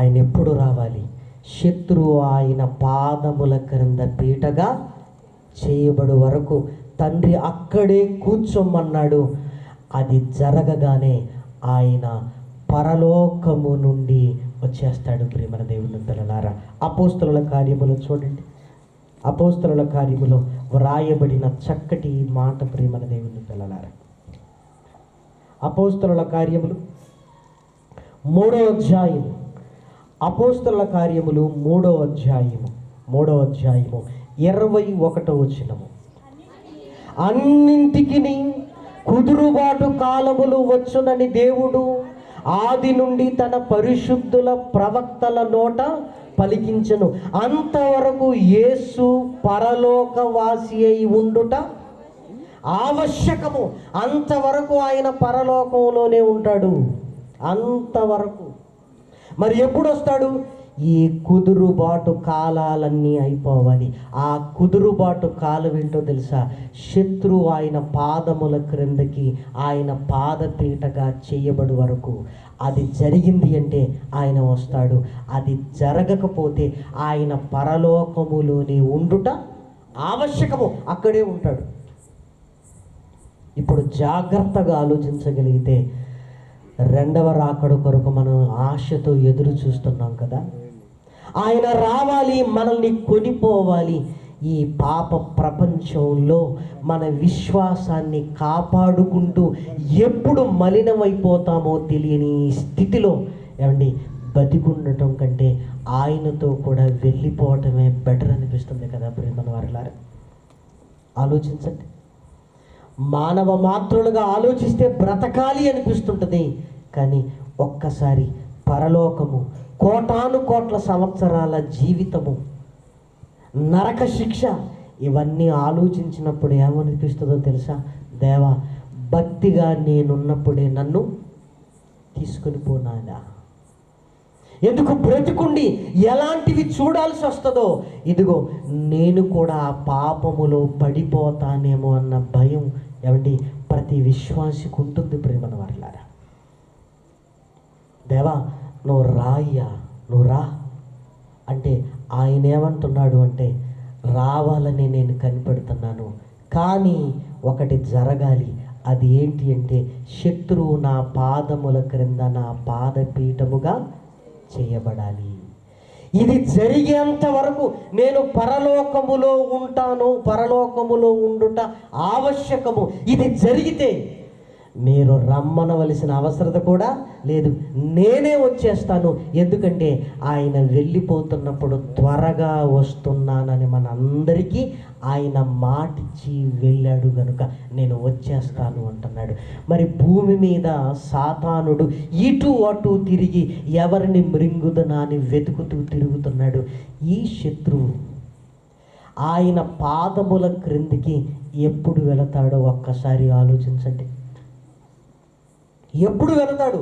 ఆయన ఎప్పుడు రావాలి? శత్రువు ఆయన పాదముల క్రింద పీటగా చేయబడు వరకు తండ్రి అక్కడే కూర్చోమన్నాడు. అది జరగగానే ఆయన పరలోకము నుండి వచ్చేస్తాడు. ప్రియమైన దేవుని పిల్లలారా, అపోస్తలుల కార్యములు చూడండి. అపోస్తలుల కార్యములో వ్రాయబడిన చక్కటి మాట ప్రియమైన దేవుని పిల్లలారా. అపోస్తలుల కార్యములు 3వ అధ్యాయము, అపోస్తలుల కార్యములు 3వ అధ్యాయము 21వ వచనము. అన్నింటికి కుదురుబాటు కాలములు వచ్చునని దేవుడు ఆది నుండి తన పరిశుద్ధుల ప్రవక్తల నోట పలికించెను. అంతవరకు యేసు పరలోకవాసి అయి ఉండుట ఆవశ్యకము. అంతవరకు ఆయన పరలోకంలోనే ఉంటాడు. అంతవరకు. మరి ఎప్పుడు వస్తాడు? ఈ కుదురుబాటు కాలాలన్నీ అయిపోవాలి. ఆ కుదురుబాటు కాలం ఏంటో తెలుసా? శత్రువు ఆయన పాదముల క్రిందకి ఆయన పాదపీటగా చేయబడి వరకు. అది జరిగింది అంటే ఆయన వస్తాడు. అది జరగకపోతే ఆయన పరలోకములోనే ఉండుట ఆవశ్యకము. అక్కడే ఉంటాడు. ఇప్పుడు జాగ్రత్తగా ఆలోచించగలిగితే రెండవ రాకడ కొరకు మనం ఆశతో ఎదురు చూస్తున్నాం కదా. ఆయన రావాలి, మనల్ని కొనిపోవాలి. ఈ పాప ప్రపంచంలో మన విశ్వాసాన్ని కాపాడుకుంటూ ఎప్పుడు మలినమైపోతామో తెలియని స్థితిలో ఏమండి బతికుండటం కంటే ఆయనతో కూడా వెళ్ళిపోవటమే బెటర్ అనిపిస్తుంది కదా ప్రియమైన వారలారా. ఆలోచించండి. మానవ మాత్రులుగా ఆలోచిస్తే బ్రతకాలి అనిపిస్తుంటుంది. కానీ ఒక్కసారి పరలోకము, కోటాను కోట్ల సంవత్సరాల జీవితము, నరక శిక్ష, ఇవన్నీ ఆలోచించినప్పుడు ఏమనిపిస్తుందో తెలుసా? దేవా, భక్తిగా నేనున్నప్పుడే నన్ను తీసుకుని పోనాడా? ఎందుకు బ్రతికుండి ఎలాంటివి చూడాల్సి వస్తుందో, ఇదిగో నేను కూడా ఆ పాపములో పడిపోతానేమో అన్న భయం ఏమండి ప్రతి విశ్వాసికి ఉంటుంది ప్రేమన వారలారా. దేవా నువ్వు రాయ్యా, నువ్వు రా అంటే ఆయన ఏమంటున్నాడు అంటే, రావాలని నేను కనిపెడుతున్నాను, కానీ ఒకటి జరగాలి. అది ఏంటి అంటే, శత్రువు నా పాదముల క్రింద నా పాదపీఠముగా చేయబడాలి. ఇది జరిగేంత వరకు నేను పరలోకములో ఉంటాను. పరలోకములో ఉండుట ఆవశ్యకము. ఇది జరిగితే మీరు రమ్మనవలసిన అవసరత కూడా లేదు. నేనే వచ్చేస్తాను. ఎందుకంటే ఆయన వెళ్ళిపోతున్నప్పుడు త్వరగా వస్తున్నానని మనందరికీ ఆయన మాటిచ్చి వెళ్ళాడు కనుక నేను వచ్చేస్తాను అంటున్నాడు. మరి భూమి మీద సాతానుడు ఇటు అటు తిరిగి ఎవరిని మృంగుదనా అని వెతుకుతూ తిరుగుతున్నాడు. ఈ శత్రువు ఆయన పాదముల క్రిందికి ఎప్పుడు వెళతాడో ఒక్కసారి ఆలోచించండి. ఎప్పుడు వెళతాడు?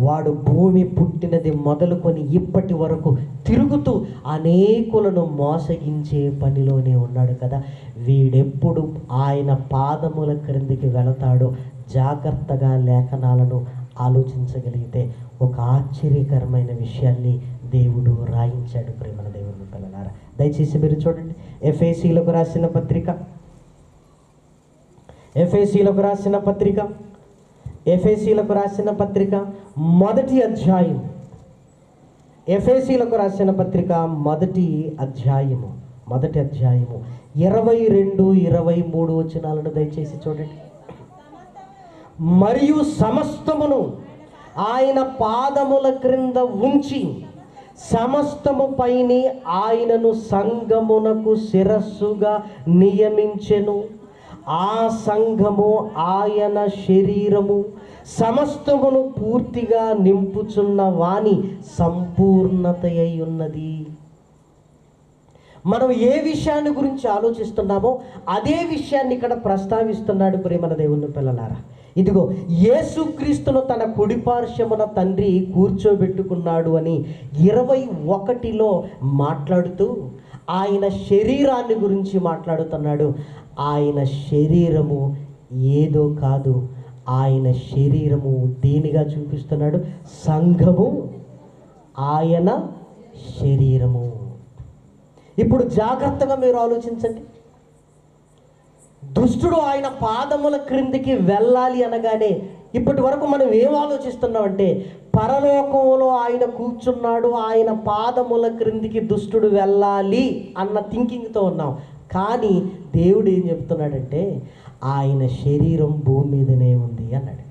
వాడు భూమి పుట్టినది మొదలుకొని ఇప్పటి వరకు తిరుగుతూ అనేకులను మోసగించే పనిలోనే ఉన్నాడు కదా. వీడెప్పుడు ఆయన పాదముల క్రిందికి వెళతాడో జాగ్రత్తగా లేఖనాలను ఆలోచించగలిగితే ఒక ఆశ్చర్యకరమైన విషయాన్ని దేవుడు రాయించాడు ప్రేమల దేవుని పిల్లలారా. దయచేసి మీరు చూడండి. ఎఫెసీయులకు రాసిన పత్రిక, ఎఫెసీయులకు రాసిన పత్రిక, ఎఫెసీయులకు రాసిన పత్రిక మొదటి అధ్యాయం, ఎఫెసీయులకు రాసిన పత్రిక మొదటి అధ్యాయము 22, 23 వచనాలను దయచేసి చూడండి. మరియు సమస్తమును ఆయన పాదముల క్రింద ఉంచి సమస్తము పైని ఆయనను సంఘమునకు శిరస్సుగా నియమించెను. ఆ సంఘము ఆయన శరీరము, సమస్తమును పూర్తిగా నింపుచున్న వాని సంపూర్ణత అయి ఉన్నది. మనం ఏ విషయాన్ని గురించి ఆలోచిస్తున్నామో అదే విషయాన్ని ఇక్కడ ప్రస్తావిస్తున్నాడు ప్రేమల దేవుని పిల్లలారా. ఇదిగో యేసుక్రీస్తును తన కుడిపార్శ్వమున తండ్రి కూర్చోబెట్టుకున్నాడు అని 21లో మాట్లాడుతూ ఆయన శరీరాన్ని గురించి మాట్లాడుతున్నాడు. ఆయన శరీరము ఏదో కాదు, ఆయన శరీరము దేనిగా చూపిస్తున్నాడు? సంఘము ఆయన శరీరము. ఇప్పుడు జాగ్రత్తగా మీరు ఆలోచించండి. దుష్టుడు ఆయన పాదముల క్రిందికి వెళ్ళాలి అనగానే ఇప్పటి వరకు మనం ఏం ఆలోచిస్తున్నామంటే పరలోకంలో ఆయన కూర్చున్నాడు, ఆయన పాదముల క్రిందికి దుష్టుడు వెళ్ళాలి అన్న థింకింగ్తో ఉన్నాం. కానీ దేవుడు ఏం చెప్తున్నాడంటే ఆయన శరీరం భూమి మీదనే ఉంది అన్నాడు.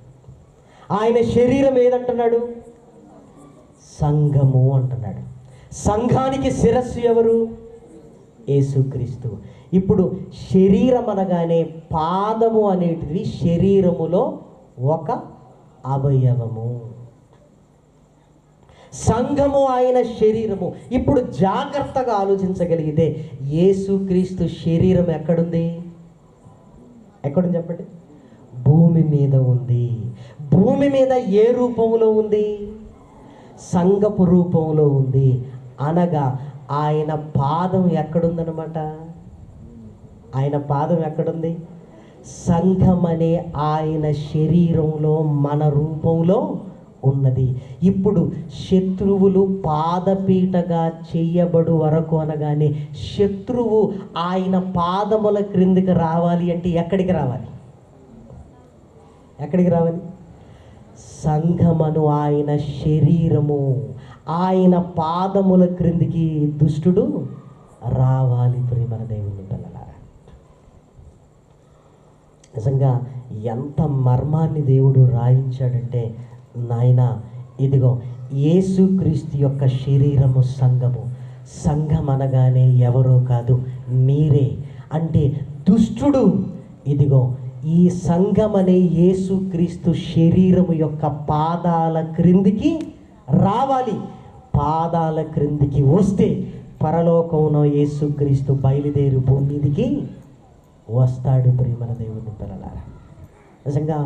ఆయన శరీరం ఏదంటున్నాడు? సంఘము అంటున్నాడు. సంఘానికి శిరస్సు ఎవరు? యేసుక్రీస్తు. ఇప్పుడు శరీరం అనగానే పాదము అనేటిది శరీరములో ఒక అవయవము. సంఘము ఆయన శరీరము. ఇప్పుడు జాగ్రత్తగా ఆలోచించగలిగితే యేసుక్రీస్తు శరీరం ఎక్కడుంది? ఎక్కడుంది చెప్పండి? భూమి మీద ఉంది. భూమి మీద ఏ రూపంలో ఉంది? సంఘపు రూపంలో ఉంది. అనగా ఆయన పాదం ఎక్కడుందనమాట? ఆయన పాదం ఎక్కడుంది? సంఘం అనే ఆయన శరీరంలో మన రూపంలో ఉన్నది. ఇప్పుడు శత్రువులు పాదపీటగా చెయ్యబడు వరకు అనగానే శత్రువు ఆయన పాదముల క్రిందికి రావాలి అంటే ఎక్కడికి రావాలి? ఎక్కడికి రావాలి? సంఘమను ఆయన శరీరము, ఆయన పాదముల క్రిందికి దుష్టుడు రావాలి. ప్రియమైన దేవుని పిల్లలారా, నిజంగా ఎంత మర్మాన్ని దేవుడు రాయించాడంటే, నాయన ఇదిగో యేసుక్రీస్తు యొక్క శరీరము సంఘము. సంఘం అనగానే ఎవరో కాదు, మీరే. అంటే దుష్టుడు ఇదిగో ఈ సంఘం అనే యేసుక్రీస్తు శరీరము యొక్క పాదాల క్రిందికి రావాలి. పాదాల క్రిందికి వస్తే పరలోకంలో యేసుక్రీస్తు బయలుదేరి భూమి మీదికి వస్తాడు. ప్రియమైన దేవుని పిల్లలారా, నిజంగా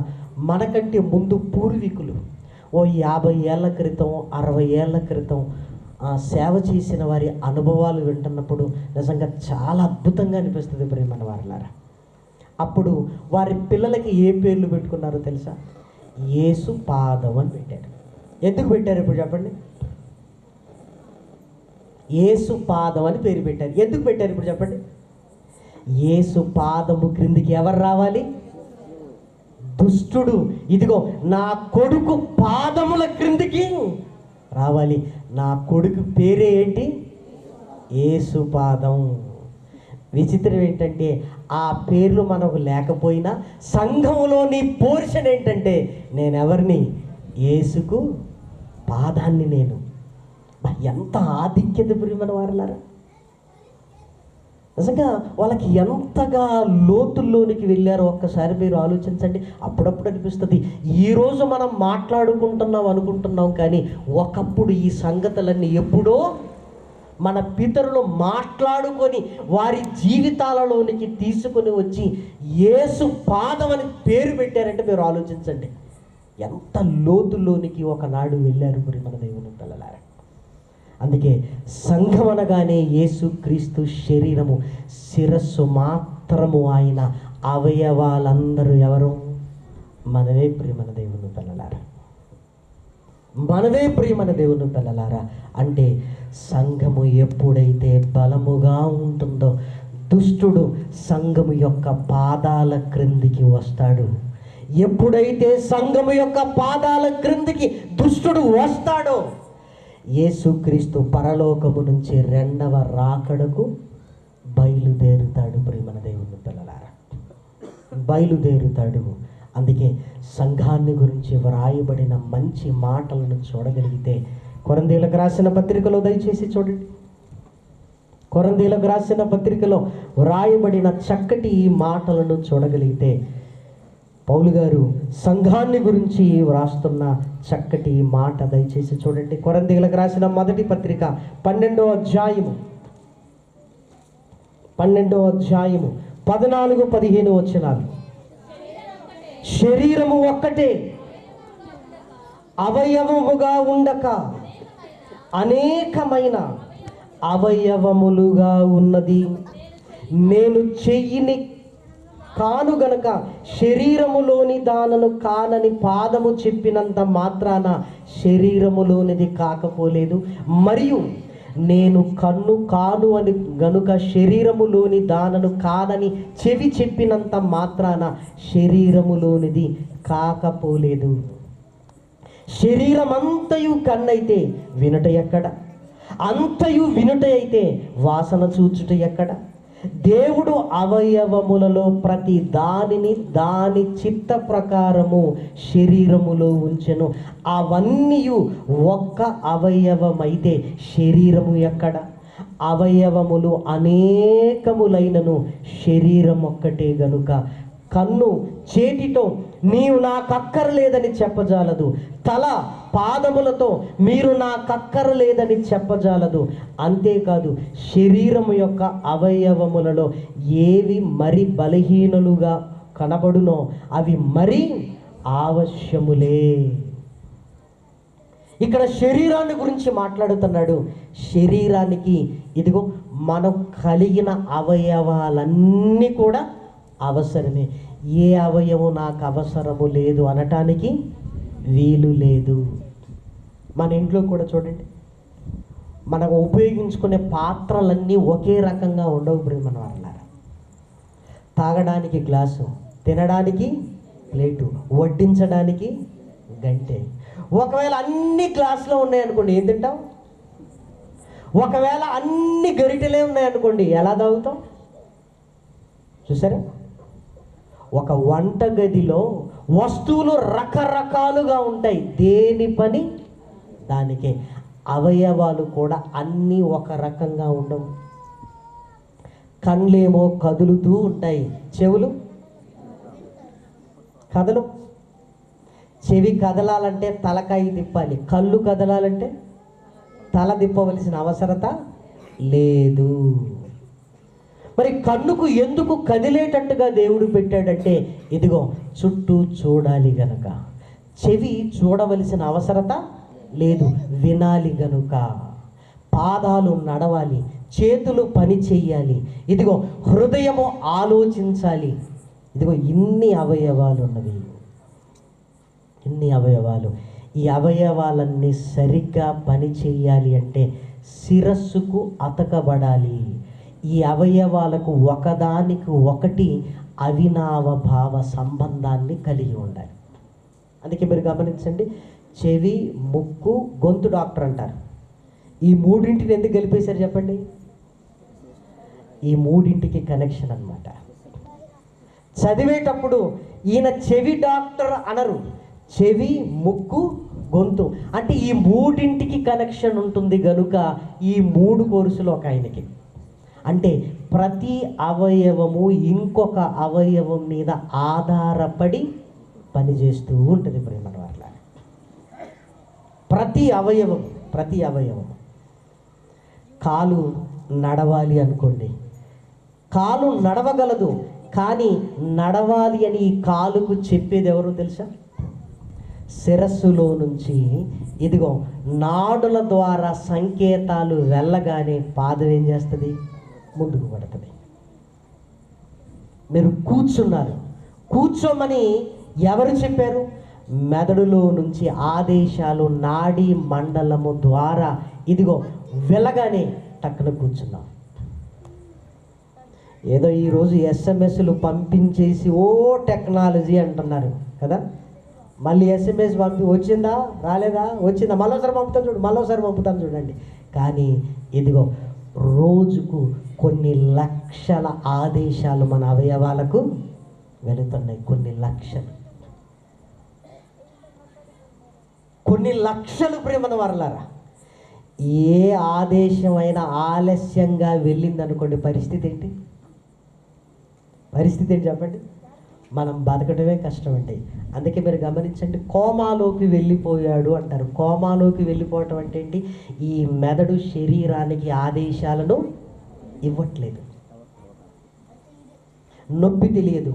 మనకంటే ముందు పూర్వీకులు 50 ఏళ్ల క్రితం 60 ఏళ్ల క్రితం సేవ చేసిన వారి అనుభవాలు వింటున్నప్పుడు నిజంగా చాలా అద్భుతంగా అనిపిస్తుంది. ప్రియమైన వారలారా, అప్పుడు వారి పిల్లలకి ఏ పేర్లు పెట్టుకున్నారో తెలుసా? యేసు పాదం అని పెట్టారు. ఎందుకు పెట్టారు ఇప్పుడు చెప్పండి? యేసు పాదం అని పేరు పెట్టారు. ఎందుకు పెట్టారు ఇప్పుడు చెప్పండి? యేసు పాదము క్రిందికి ఎవరు రావాలి? దుష్టుడు ఇదిగో నా కొడుకు పాదముల క్రిందికి రావాలి. నా కొడుకు పేరే ఏంటి? యేసు పాదం. విచిత్రం ఏంటంటే ఆ పేర్లు మనకు లేకపోయినా సంఘంలోని పోర్షన్ ఏంటంటే నేనెవరిని? యేసుకు పాదాన్ని నేను. ఎంత ఆధిక్యత ప్రియమైన వారలారా, నిజంగా వాళ్ళకి ఎంతగా లోతుల్లోనికి వెళ్ళారో ఒక్కసారి మీరు ఆలోచించండి. అప్పుడప్పుడు అనిపిస్తుంది ఈరోజు మనం మాట్లాడుకుంటున్నాం అనుకుంటున్నాం, కానీ ఒకప్పుడు ఈ సంగతులన్నీ ఎప్పుడో మన పితరులు మాట్లాడుకొని వారి జీవితాలలోనికి తీసుకొని వచ్చి యేసు పాదం అని పేరు పెట్టారంటే మీరు ఆలోచించండి ఎంత లోతుల్లోనికి ఒకనాడు వెళ్ళారు మన దేవుని పిల్లలారా. అందుకే సంఘం అనగానే యేసుక్రీస్తు శరీరము, శిరస్సు మాత్రము ఆయన, అవయవాలందరూ ఎవరు? మనవే ప్రియమైన దేవుని పిల్లలారా, మనవే ప్రియమైన దేవుని పిల్లలారా. అంటే సంఘము ఎప్పుడైతే బలముగా ఉంటుందో దుష్టుడు సంఘము యొక్క పాదాల క్రిందికి వస్తాడు. ఎప్పుడైతే సంఘము యొక్క పాదాల క్రిందికి దుష్టుడు వస్తాడో యేసుక్రీస్తు పరలోకము నుంచి రెండవ రాకడకు బయలుదేరుతాడు. ప్రియమైన దేవుని పిల్లలారా, బయలుదేరుతాడు. అందుకే సంఘాన్ని గురించి వ్రాయబడిన మంచి మాటలను చూడగలిగితే కొరింథీయులకు రాసిన పత్రికలో దయచేసి చూడండి. కొరింథీయులకు రాసిన పత్రికలో వ్రాయబడిన చక్కటి ఈ మాటలను చూడగలిగితే పౌలు గారు సంఘాన్ని గురించి వ్రాస్తున్న చక్కటి మాట దయచేసి చూడండి. కొరింథీయులకు రాసిన మొదటి పత్రిక 12వ అధ్యాయము 14-15 వచనాలు. శరీరము ఒక్కటే, అవయవముగా ఉండక అనేకమైన అవయవములుగా ఉన్నది. నేను చెయ్యిని కాను గనక శరీరములోని దానను కానని పాదము చెప్పినంత మాత్రాన శరీరములోనిది కాకపోలేదు. మరియు నేను కన్ను కాను అని గనుక శరీరములోని దానను కానని చెవి చెప్పినంత మాత్రాన శరీరములోనిది కాకపోలేదు. శరీరమంతయు కన్నైతే వినుట ఎక్కడ? అంతయు వినుట అయితే వాసన చూచుట ఎక్కడ? దేవుడు అవయవములలో ప్రతి దానిని దాని చిత్త ప్రకారము శరీరములో ఉంచెను. అవన్నీ ఒక్క అవయవమైతే శరీరము ఎక్కడ? అవయవములు అనేకములైనను శరీరం ఒక్కటే గనుక కన్ను చేతితో నీవు నాకక్కరలేదని చెప్పజాలదు, తల పాదములతో మీరు నాకక్కరలేదని చెప్పజాలదు. అంతేకాదు శరీరము యొక్క అవయవములలో ఏవి మరి బలహీనులుగా కనబడునో అవి మరి ఆవశ్యములే. ఇక్కడ శరీరాన్ని గురించి మాట్లాడుతున్నాడు. శరీరానికి ఇదిగో మనం కలిగిన అవయవాలన్నీ కూడా అవసరమే. ఏ అవయవం నాకు అవసరము లేదు అనటానికి వీలు లేదు. మన ఇంట్లో కూడా చూడండి, మనం ఉపయోగించుకునే పాత్రలన్నీ ఒకే రకంగా ఉండవు ప్రియమైన వాళ్ళారా. తాగడానికి గ్లాసు, తినడానికి ప్లేటు, వడ్డించడానికి గంటె. ఒకవేళ అన్ని గ్లాసులో ఉన్నాయనుకోండి, ఏం తింటాం? ఒకవేళ అన్ని గరిటెలే ఉన్నాయనుకోండి, ఎలా తాగుతాం? చూసారా? ఒక వంట గదిలో వస్తువులు రకరకాలుగా ఉంటాయి, దేని పని దానికే. అవయవాలు కూడా అన్నీ ఒక రకంగా ఉండవు. కళ్ళేమో కదులుతూ ఉంటాయి, చెవులు కదలు. చెవి కదలాలంటే తలకాయ తిప్పాలి, కళ్ళు కదలాలంటే తల తిప్పవలసిన అవసరత లేదు. మరి కన్నుకు ఎందుకు కదిలేటట్టుగా దేవుడు పెట్టాడంటే ఇదిగో చుట్టూ చూడాలి గనుక. చెవి చూడవలసిన అవసరత లేదు, వినాలి గనుక. పాదాలు నడవాలి, చేతులు పని చెయ్యాలి, ఇదిగో హృదయము ఆలోచించాలి. ఇదిగో ఇన్ని అవయవాలు ఉన్నవి, ఇన్ని అవయవాలు. ఈ అవయవాలన్నీ సరిగ్గా పని చెయ్యాలి అంటే శిరస్సుకు అతకబడాలి. ఈ అవయవాలకు ఒకదానికి ఒకటి అవినావభావ సంబంధాన్ని కలిగి ఉండాలి. అందుకే మీరు గమనించండి, చెవి, ముక్కు, గొంతు డాక్టర్ అంటారు. ఈ మూడింటిని ఎందుకు కలిపేశారు చెప్పండి? ఈ మూడింటికి కనెక్షన్ అన్నమాట. చదివేటప్పుడు ఈయన చెవి డాక్టర్ అనరు, చెవి, ముక్కు, గొంతు అంటే ఈ మూడింటికి కనెక్షన్ ఉంటుంది గనుక ఈ 3 కోర్సులు ఒక ఆయనకి. అంటే ప్రతి అవయవము ఇంకొక అవయవం మీద ఆధారపడి పనిచేస్తూ ఉంటుంది ప్రేమల వల్ల. ప్రతి అవయవం కాలు నడవాలి అనుకోండి, కాలు నడవగలదు, కానీ నడవాలి అని ఈ కాలుకు చెప్పేది ఎవరో తెలుసా? శిరస్సులో నుంచి ఇదిగో నాడుల ద్వారా సంకేతాలు వెళ్ళగానే పాదం ఏం చేస్తుంది? ముందుకు పడుతుంది. మీరు కూర్చున్నారు, కూర్చోమని ఎవరు చెప్పారు? మెదడులో నుంచి ఆదేశాలు నాడీ మండలము ద్వారా ఇదిగో వెళ్ళగానే టక్కున కూర్చున్నాం. ఏదో ఈరోజు ఎస్ఎంఎస్లు పంపించేసి ఓ టెక్నాలజీ అంటున్నారు కదా. మళ్ళీ ఎస్ఎంఎస్ వచ్చిందా రాలేదా, వచ్చిందా మళ్ళోసారి పంపుతాను చూడండి. కానీ ఇదిగో రోజుకు కొన్ని లక్షల ఆదేశాలు మన అవయవాలకు వెళుతున్నాయి. కొన్ని లక్షలు ప్రేమన వారలారా. ఏ ఆదేశమైనా ఆలస్యంగా వెళ్ళిందనుకోండి, పరిస్థితి ఏంటి చెప్పండి? మనం బతకడమే కష్టం అండి. అందుకే మీరు గమనించండి, కోమాలోకి వెళ్ళిపోయాడు అంటారు. కోమాలోకి వెళ్ళిపోవటం అంటే ఏంటి? ఈ మెదడు శరీరానికి ఆదేశాలను ఇవ్వట్లేదు. నొప్పి తెలియదు,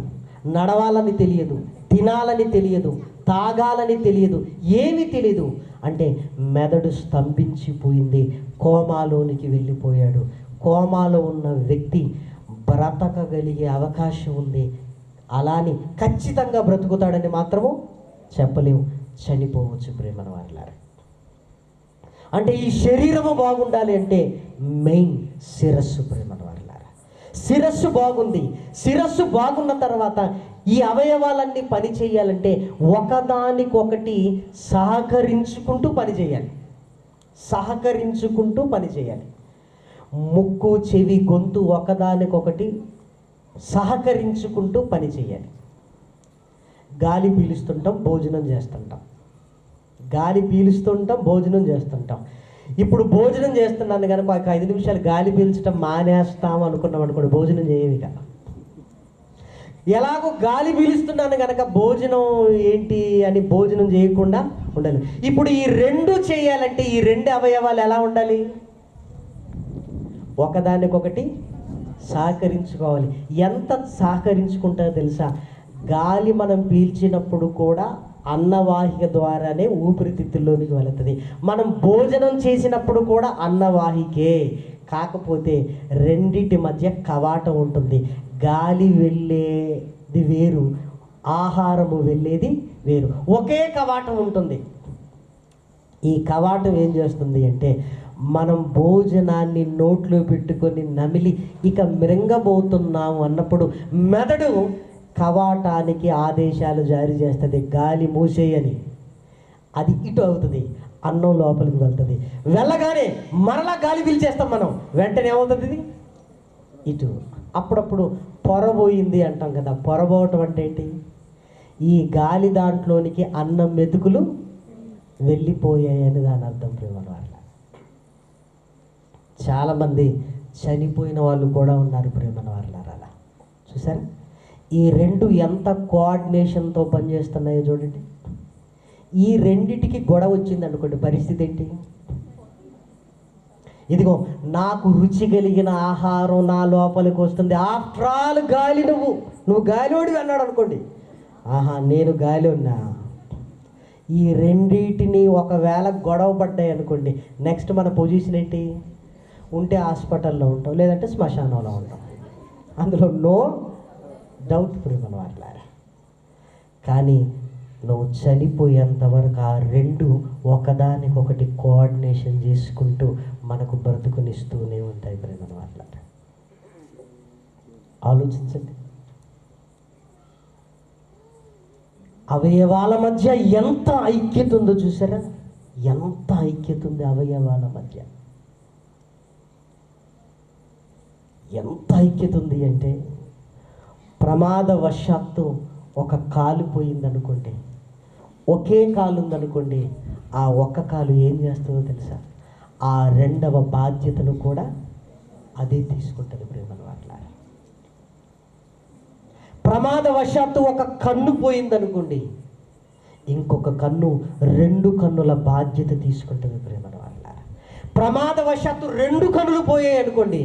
నడవాలని తెలియదు, తినాలని తెలియదు, తాగాలని తెలియదు, ఏమీ తెలియదు. అంటే మెదడు స్తంభించిపోయింది, కోమాలోనికి వెళ్ళిపోయాడు. కోమాలో ఉన్న వ్యక్తి బ్రతకగలిగే అవకాశం ఉంది, అలా అని ఖచ్చితంగా బ్రతుకుతాడని మాత్రము చెప్పలేము. చనిపోవచ్చు ప్రేమన వారిలారా. అంటే ఈ శరీరము బాగుండాలి అంటే మెయిన్ శిరస్సు ప్రేమన వారిలారా. శిరస్సు బాగుంది. శిరస్సు బాగున్న తర్వాత ఈ అవయవాలన్నీ పని చేయాలంటే ఒకదానికొకటి సహకరించుకుంటూ పనిచేయాలి. సహకరించుకుంటూ పనిచేయాలి. ముక్కు, చెవి, గొంతు ఒకదానికొకటి సహకరించుకుంటూ పనిచేయాలి. గాలి పీలుస్తుంటాం, భోజనం చేస్తుంటాం. గాలి పీలుస్తుంటాం, భోజనం చేస్తుంటాం. ఇప్పుడు భోజనం చేస్తున్నాను కనుక ఒక 5 నిమిషాలు గాలి పీల్చడం మానేస్తాం అనుకున్నాం అనుకోండి, భోజనం చేయవి కదా. ఎలాగో గాలి పీలుస్తున్నాను కనుక భోజనం ఏంటి అని భోజనం చేయకుండా ఉండాలి. ఇప్పుడు ఈ రెండు చేయాలంటే ఈ రెండు అవయవాలు ఎలా ఉండాలి? ఒకదానికొకటి సహకరించుకోవాలి. ఎంత సహకరించుకుంటారో తెలుసా? గాలి మనం పీల్చినప్పుడు కూడా అన్నవాహిక ద్వారానే ఊపిరితిత్తుల్లోనికి వెళుతుంది. మనం భోజనం చేసినప్పుడు కూడా అన్నవాహికే. కాకపోతే రెండిటి మధ్య కవాటం ఉంటుంది. గాలి వెళ్ళేది వేరు, ఆహారము వెళ్ళేది వేరు. ఒకే కవాటం ఉంటుంది. ఈ కవాటం ఏం చేస్తుంది అంటే మనం భోజనాన్ని నోట్లో పెట్టుకొని నమిలి ఇక మృంగబోతున్నాము అన్నప్పుడు మెదడు కవాటానికి ఆదేశాలు జారీ చేస్తుంది, గాలి మూసేయని. అది ఇటు అవుతుంది, అన్నం లోపలికి వెళ్తుంది. వెళ్ళగానే మరలా గాలి పీల్చేస్తాం మనం, వెంటనే ఏమవుతుంది? ఇది ఇటు. అప్పుడప్పుడు పొరబోయింది అంటాం కదా. పొరబోవటం అంటే ఏంటి? ఈ గాలి దాంట్లోనికి అన్నం మెతుకులు వెళ్ళిపోయాయని దాని అర్థం ప్రేమ వాళ్ళ. చాలామంది చనిపోయిన వాళ్ళు కూడా ఉన్నారు ప్రేమన వాళ్ళారా. అలా చూసారా? ఈ రెండు ఎంత కోఆర్డినేషన్తో పనిచేస్తున్నాయో చూడండి. ఈ రెండిటికి గొడవ వచ్చింది అనుకోండి, పరిస్థితి ఏంటి? ఇదిగో నాకు రుచి కలిగిన ఆహారం నా లోపలికి వస్తుంది. ఆఫ్టర్ ఆల్ గాలి, నువ్వు గాలివాడివి అన్నాడు అనుకోండి. ఆహా, నేను గాలి ఉన్నా. ఈ రెండింటిని ఒకవేళ గొడవ పడ్డాయి అనుకోండి, నెక్స్ట్ మన పొజిషన్ ఏంటి? ఉంటే హాస్పిటల్లో ఉంటాం, లేదంటే శ్మశానంలో ఉంటాం. అందులో నో డౌట్ ప్రేమన వాళ్ళారా. కానీ నువ్వు చనిపోయేంత వరకు ఆ రెండు ఒకదానికొకటి కోఆర్డినేషన్ చేసుకుంటూ మనకు బ్రతుకునిస్తూనే ఉంటాయి ప్రేమన వాళ్ళారా. ఆలోచించండి. అవయవాల మధ్య ఎంత ఐక్యత ఉందో చూసారా? ఎంత ఐక్యత ఉంది అవయవాల మధ్య. ఎంత ఐక్యత ఉంది అంటే ప్రమాదవశాత్తు ఒక కాలు పోయిందనుకోండి, ఒకే కాలు ఉందనుకోండి, ఆ ఒక్క కాలు ఏం చేస్తుందో తెలుసా? ఆ రెండవ బాధ్యతను కూడా అదే తీసుకుంటుంది ప్రేమను వాళ్ళ. ప్రమాదవశాత్తు ఒక కన్ను పోయిందనుకోండి, ఇంకొక కన్ను, రెండు కన్నుల బాధ్యత తీసుకుంటుంది ప్రేమను వాళ్ళ. ప్రమాదవశాత్తు 2 కన్నులు పోయాయి అనుకోండి,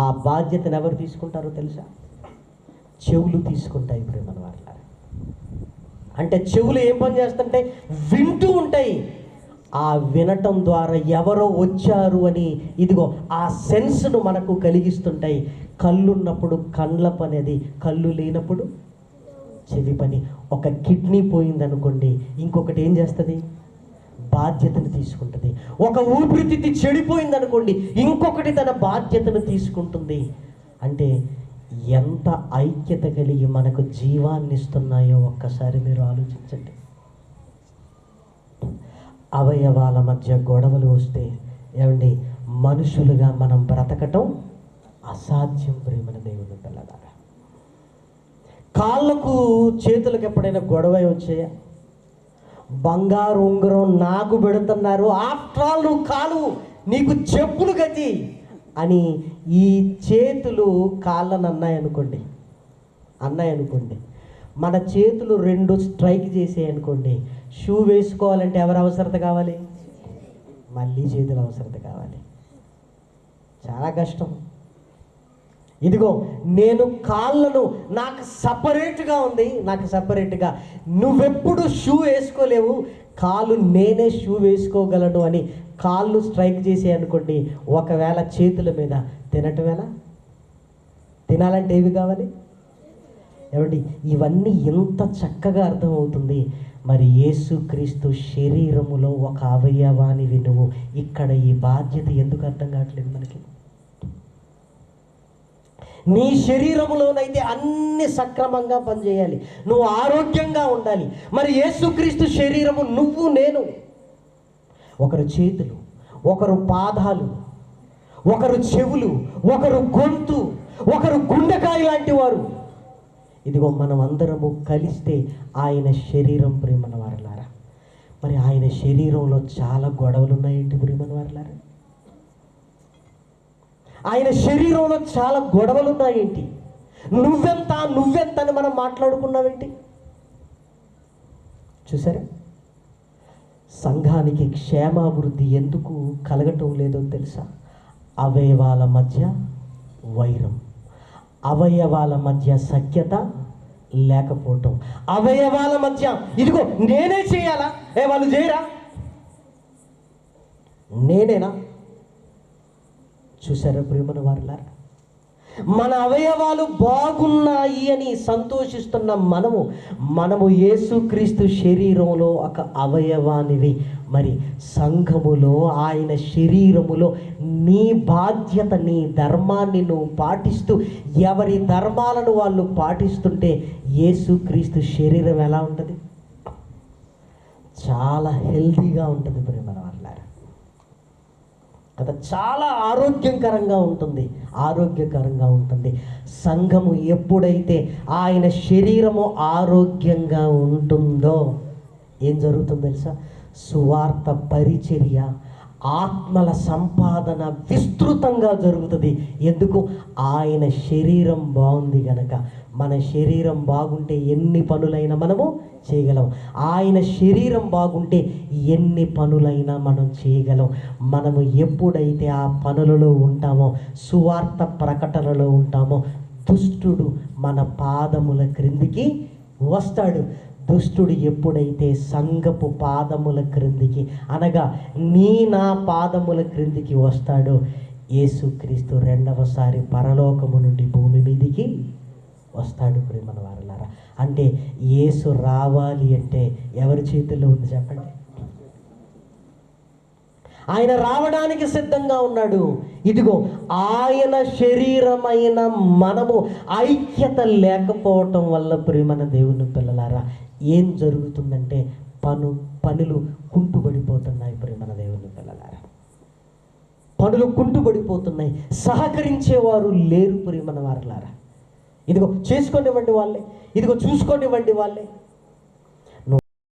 ఆ బాధ్యతను ఎవరు తీసుకుంటారో తెలుసా? చెవులు తీసుకుంటాయి ప్రేమను వాళ్ళ. అంటే చెవులు ఏం పని చేస్తుంటే వింటూ ఉంటాయి. ఆ వినటం ద్వారా ఎవరో వచ్చారు అని ఇదిగో ఆ సెన్స్ను మనకు కలిగిస్తుంటాయి. కళ్ళు ఉన్నప్పుడు కండ్ల పని అది, కళ్ళు లేనప్పుడు చెవి పని. ఒక కిడ్నీ పోయిందనుకోండి, ఇంకొకటి ఏం చేస్తుంది? బాధ్యతను తీసుకుంటుంది. ఒక ఊపిరితిత్తి చెడిపోయిందనుకోండి, ఇంకొకటి తన బాధ్యతను తీసుకుంటుంది. అంటే ఎంత ఐక్యత కలిగి మనకు జీవాన్ని ఇస్తున్నాయో ఒక్కసారి మీరు ఆలోచించండి. అవయవాల మధ్య గొడవలు వస్తే ఏమండి, మనుషులుగా మనం బ్రతకటం అసాధ్యం ప్రేమన దేవుని పిల్లలారా. కాళ్ళకు చేతులకు ఎప్పుడైనా గొడవ వచ్చాయా? బంగారు ఉంగరం నాకు పెడుతున్నారు, ఆఫ్టర్ ఆల్ నువ్వు కాలు, నీకు చెప్పులు గతి అని ఈ చేతులు కాళ్ళను అన్నాయనుకోండి, మన చేతులు 2 స్ట్రైక్ చేసాయనుకోండి, షూ వేసుకోవాలంటే ఎవరు అవసరత కావాలి? మళ్ళీ చేతులు అవసరత కావాలి. చాలా కష్టం. ఇదిగో నేను కాళ్ళను, నాకు సపరేట్గా ఉంది, నువ్వెప్పుడు షూ వేసుకోలేవు, కాళ్ళు నేనే షూ వేసుకోగలను అని కాళ్ళు స్ట్రైక్ చేసే అనుకోండి, ఒకవేళ చేతుల మీద తినటం ఎలా? తినాలంటే ఏవి కావాలి? ఏమండి, ఇవన్నీ ఎంత చక్కగా అర్థమవుతుంది. మరి యేసుక్రీస్తు శరీరములో ఒక అవయవానివి నువ్వు. ఇక్కడ ఈ బాధ్యత ఎందుకు అర్థం కావట్లేదు మనకి? నీ శరీరములోనైతే అన్ని సక్రమంగా పనిచేయాలి, నువ్వు ఆరోగ్యంగా ఉండాలి. మరి యేసుక్రీస్తు శరీరము నువ్వు నేను. ఒకరు చేతులు, ఒకరు పాదాలు, ఒకరు చెవులు, ఒకరు గొంతు, ఒకరు గుండెకాయ లాంటి వారు. ఇదిగో మనం అందరము కలిస్తే ఆయన శరీరం, ప్రియమైన వారలారా. మరి ఆయన శరీరంలో చాలా గొడవలు ఉన్నాయేంటి ప్రియమైన వారలారా? ఆయన శరీరంలో చాలా గొడవలు ఉన్నాయేంటి? నువ్వెంత అని మనం మాట్లాడుకున్నావేంటి? చూసారా, సంఘానికి క్షేమాభివృద్ధి ఎందుకు కలగటం లేదో తెలుసా? అవయవాల మధ్య వైరం, అవయవాల మధ్య సఖ్యత లేకపోవటం, అవయవాల మధ్య ఇదిగో నేనే చేయాలా, వాళ్ళు చేయరా, నేనేనా? చూసారా ప్రియమైన వారలారా, మన అవయవాలు బాగున్నాయి అని సంతోషిస్తున్న మనము యేసుక్రీస్తు శరీరంలో ఒక అవయవానివి. మరి సంఘములో, ఆయన శరీరములో నీ బాధ్యత, నీ ధర్మాన్ని నువ్వు పాటిస్తూ, ఎవరి ధర్మాలను వాళ్ళు పాటిస్తుంటే యేసుక్రీస్తు శరీరం ఎలా ఉంటుంది? చాలా హెల్తీగా ఉంటుంది ప్రియమైన వారలారా కదా, చాలా ఆరోగ్యకరంగా ఉంటుంది. సంఘము ఎప్పుడైతే ఆయన శరీరము ఆరోగ్యంగా ఉంటుందో ఏం జరుగుతుందో తెలుసా? సువార్త పరిచర్య, ఆత్మల సంపాదన విస్తృతంగా జరుగుతుంది. ఎందుకు? ఆయన శరీరం బాగుంది గనక. మన శరీరం బాగుంటే ఎన్ని పనులైనా మనము చేయగలం. ఆయన శరీరం బాగుంటే ఎన్ని పనులైనా మనం చేయగలం. మనము ఎప్పుడైతే ఆ పనులలో ఉంటామో, సువార్త ప్రకటనలో ఉంటామో, దుష్టుడు మన పాదముల క్రిందికి వస్తాడు. దుష్టుడు ఎప్పుడైతే సంఘపు పాదముల క్రిందికి, అనగా నా పాదముల క్రిందికి వస్తాడో, యేసుక్రీస్తు రెండవసారి పరలోకము నుండి భూమి మీదికి వస్తాడు ప్రియమైన వారలారా. అంటే యేసు రావాలి అంటే ఎవరి చేతుల్లో ఉంది చెప్పండి? ఆయన రావడానికి సిద్ధంగా ఉన్నాడు. ఇదిగో ఆయన శరీరమైన మనము ఐక్యత లేకపోవటం వల్ల ప్రియమైన దేవుని పిల్లలారా ఏం జరుగుతుందంటే పనులు కుంటుబడిపోతున్నాయి. ప్రియమైన దేవుని పిల్లలారా, పనులు కుంటుబడిపోతున్నాయి. సహకరించేవారు లేరు ప్రియమైన వారలారా. ఇదిగో చేసుకోనివ్వండి వాళ్ళే, ఇదిగో చూసుకోనివ్వండి వాళ్ళే.